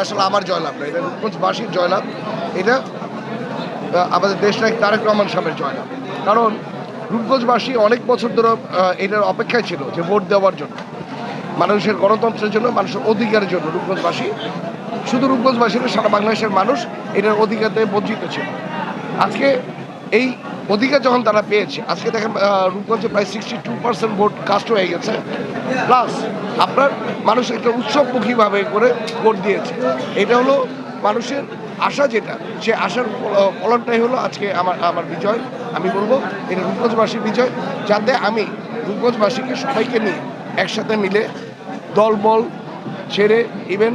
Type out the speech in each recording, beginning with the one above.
আসলে আমার জয়লাভ না, এটা রূপগঞ্জবাসীর জয়লাভ। এটা আমাদের দেশনায়ক তারেক রহমান সাহেবের জয়লাভ। কারণ রূপগঞ্জবাসী অনেক বছর ধরে এটার অপেক্ষায় ছিল যে ভোট দেওয়ার জন্য, মানুষের গণতন্ত্রের জন্য, মানুষের অধিকারের জন্য। রূপগঞ্জবাসী, শুধু রূপগঞ্জবাসী না, সারা বাংলাদেশের মানুষ এটার অধিকারতে বঞ্চিত ছিল। আজকে এই অধিকার যখন তারা পেয়েছে, আজকে দেখেন রূপগঞ্জে প্রায় 62% ভোট কাস্ট হয়ে গেছে। প্লাস আপনার মানুষ একটা উৎসবমুখীভাবে করে ভোট দিয়েছে। এটা হলো মানুষের আশা, যেটা সে আশার ফলনটাই হলো আজকে আমার বিজয়। আমি বলবো এটা রূপগঞ্জবাসীর বিজয়, যাতে আমি রূপগঞ্জবাসীকে সবাইকে নিয়ে একসাথে মিলে দলবল ছেড়ে, ইভেন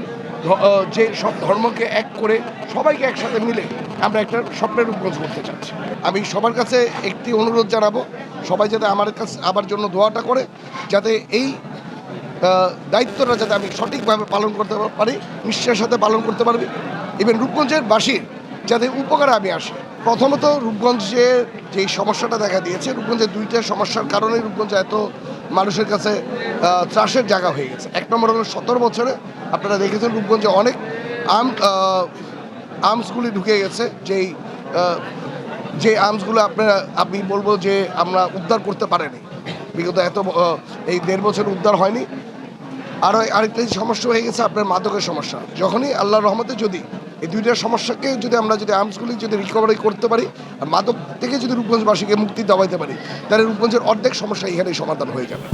যে সব ধর্মকে এক করে সবাইকে একসাথে মিলে আমরা একটা স্বপ্নের রূপগঞ্জ করতে চাচ্ছি। আমি সবার কাছে একটি অনুরোধ জানাবো, সবাই যাতে আমার কাছে আমার জন্য দোয়াটা করে, যাতে এই দায়িত্বটা যাতে আমি সঠিকভাবে পালন করতে পারি, নিশ্চয়ের সাথে পালন করতে পারবি, ইভেন রূপগঞ্জের বাসীর যাতে উপকারে আমি আসি। প্রথমত রূপগঞ্জের যেই সমস্যাটা দেখা দিয়েছে, রূপগঞ্জের দুইটা সমস্যার কারণে রূপগঞ্জ এত মানুষের কাছে ত্রাসের জায়গা হয়ে গেছে। এক নম্বর হলো 17 বছরে আপনারা দেখেছেন রূপগঞ্জে অনেক আর্মসগুলি ঢুকে গেছে, যে আর্মসগুলো আমি বলবো যে আমরা উদ্ধার করতে পারিনি বিগত এই 1.5 বছর উদ্ধার হয়নি। আরেকটা সমস্যা হয়ে গেছে আপনার মাদকের সমস্যা। যখনই আল্লাহর রহমতে যদি এই দুইটা সমস্যাকে যদি আমরা আর্মসগুলি যদি রিকভারি করতে পারি, আর মাদক থেকে যদি রূপগঞ্জবাসীকে মুক্তি দেওয়াইতে পারি, তাহলে রূপগঞ্জের অর্ধেক সমস্যা এখানেই সমাধান হয়ে যাবে।